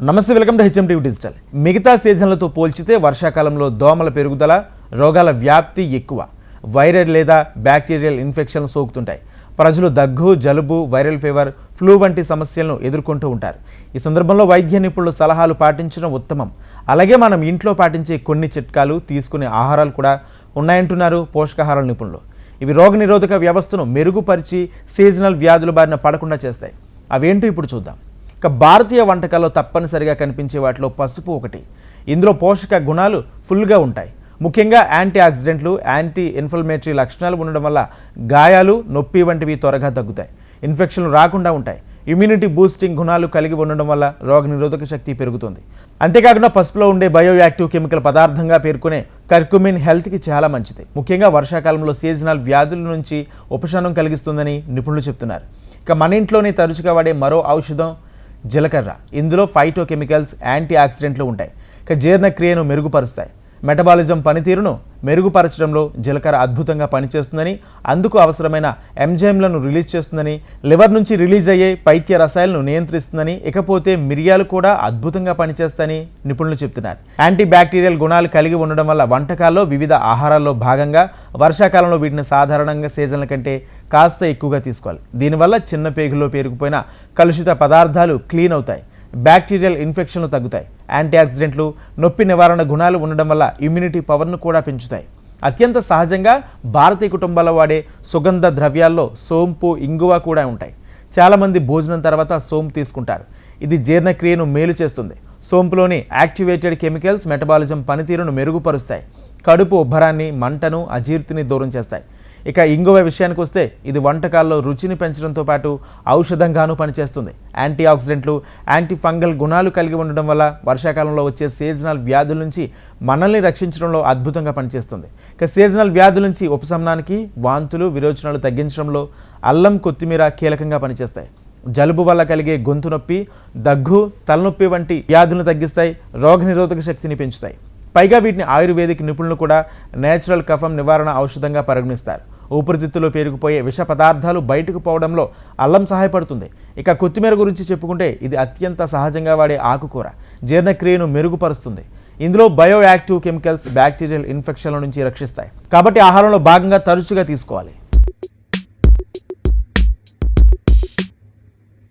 నమస్తే, welcome to HM TV digital. మిగతా సీజన్లతో పోల్చితే వర్షాకాలంలో దోమల పెరుగుదల, రోగాల వ్యాప్తి ఎక్కువ. వైరల్ లేదా బ్యాక్టీరియల్ ఇన్ఫెక్షన్లు సోకుతుంటాయి. ప్రజలు దగ్గు, జలుబు, వైరల్ ఫీవర్, ఫ్లూ వంటి సమస్యలను ఎదుర్కొంటూ ఉంటారు. ఈ సందర్భంలో వైద్య నిపుణుల సలహాలు పాటించడం ఉత్తమం. అలాగే మనం ఇంట్లో పాటించే కొన్ని చిట్కాలు, తీసుకునే ఆహారాలు కూడా ఉన్నాయంటున్నారు పోషకాహార నిపుణులు. ఇవి రోగనిరోధక వ్యవస్థను మెరుగుపరిచి సీజనల్ వ్యాధుల బారిన పడకుండా చేస్తాయి. అవేంటో ఇప్పుడు చూద్దాం. ఇక భారతీయ వంటకాల్లో తప్పనిసరిగా కనిపించే వాటిలో పసుపు ఒకటి. ఇందులో పోషక గుణాలు ఫుల్గా ఉంటాయి. ముఖ్యంగా యాంటీ ఆక్సిడెంట్లు, యాంటీ ఇన్ఫ్లమేటరీ లక్షణాలు ఉండడం వల్ల గాయాలు, నొప్పి వంటివి త్వరగా తగ్గుతాయి. ఇన్ఫెక్షన్లు రాకుండా ఉంటాయి. ఇమ్యూనిటీ బూస్టింగ్ గుణాలు కలిగి ఉండడం వల్ల రోగనిరోధక శక్తి పెరుగుతుంది. అంతేకాకుండా పసుపులో ఉండే బయో యాక్టివ్ కెమికల్ పదార్థంగా పేర్కొనే కర్కుమిన్ హెల్త్కి చాలా మంచిది. ముఖ్యంగా వర్షాకాలంలో సీజనల్ వ్యాధుల నుంచి ఉపశమనం కలిగిస్తుందని నిపుణులు చెప్తున్నారు. ఇక మన ఇంట్లోనే తరచుగా వాడే మరో ఔషధం జీలకర్ర. ఇందులో ఫైటో కెమికల్స్, యాంటీ ఆక్సిడెంట్లు ఉంటాయి. ఇక జీర్ణక్రియను మెరుగుపరుస్తాయి. మెటబాలిజం పనితీరును మెరుగుపరచడంలో జీలకర్ర అద్భుతంగా పనిచేస్తుందని, అందుకు అవసరమైన ఎంజైమ్లను రిలీజ్ చేస్తుందని, లివర్ నుంచి రిలీజ్ అయ్యే పైత్య రసాయలను నియంత్రిస్తుందని, ఇకపోతే మిరియాలు కూడా అద్భుతంగా పనిచేస్తాయని నిపుణులు చెప్తున్నారు. యాంటీ బ్యాక్టీరియల్ గుణాలు కలిగి ఉండడం వల్ల వంటకాల్లో, వివిధ ఆహారాల్లో భాగంగా వర్షాకాలంలో వీటిని సాధారణంగా సీజన్ల కంటే కాస్త ఎక్కువగా తీసుకోవాలి. దీనివల్ల చిన్న పేగుల్లో పేరుకుపోయిన కలుషిత పదార్థాలు క్లీన్ అవుతాయి. బ్యాక్టీరియల్ ఇన్ఫెక్షన్లు తగ్గుతాయి. యాంటీ ఆక్సిడెంట్లు, నొప్పి నివారణ గుణాలు ఉండడం వల్ల ఇమ్యూనిటీ పవర్ను కూడా పెంచుతాయి. అత్యంత సహజంగా భారతీయ కుటుంబాల్లో వాడే సుగంధ ద్రవ్యాల్లో సోంపు, ఇంగువ కూడా ఉంటాయి. చాలామంది భోజనం తర్వాత సోంపు తీసుకుంటారు. ఇది జీర్ణక్రియను మేలు చేస్తుంది. సోంపులోని యాక్టివేటెడ్ కెమికల్స్ మెటబాలిజం పనితీరును మెరుగుపరుస్తాయి. కడుపు ఉబ్బరాన్ని, మంటను, అజీర్తిని దూరం చేస్తాయి. ఇక ఇంగువ విషయానికి వస్తే ఇది వంటకాల్లో రుచిని పెంచడంతో పాటు ఔషధంగానూ పనిచేస్తుంది. యాంటీ ఆక్సిడెంట్లు, యాంటీ ఫంగల్ గుణాలు కలిగి ఉండడం వల్ల వర్షాకాలంలో వచ్చే సీజనల్ వ్యాధుల నుంచి మనల్ని రక్షించడంలో అద్భుతంగా పనిచేస్తుంది. ఇక సీజనల్ వ్యాధుల నుంచి ఉపశమనానికి, వాంతులు, విరోచనాలు తగ్గించడంలో అల్లం, కొత్తిమీర కీలకంగా పనిచేస్తాయి. జలుబు వల్ల కలిగే గొంతు నొప్పి, దగ్గు, తలనొప్పి వంటి వ్యాధులను తగ్గిస్తాయి. రోగనిరోధక శక్తిని పెంచుతాయి. పైగా వీటిని ఆయుర్వేదిక్ నిపుణులు కూడా నేచురల్ కఫం నివారణ ఔషధంగా పరిగణిస్తారు. ఊపిరితిత్తులో పేరుకుపోయే విష పదార్థాలు బయటకు పోవడంలో అల్లం సహాయపడుతుంది. ఇక కొత్తిమీర గురించి చెప్పుకుంటే ఇది అత్యంత సహజంగా వాడే ఆకుకూర. జీర్ణక్రియను మెరుగుపరుస్తుంది. ఇందులో బయో యాక్టివ్ కెమికల్స్ బ్యాక్టీరియల్ ఇన్ఫెక్షన్ల నుంచి రక్షిస్తాయి. కాబట్టి ఆహారంలో భాగంగా తరచుగా తీసుకోవాలి.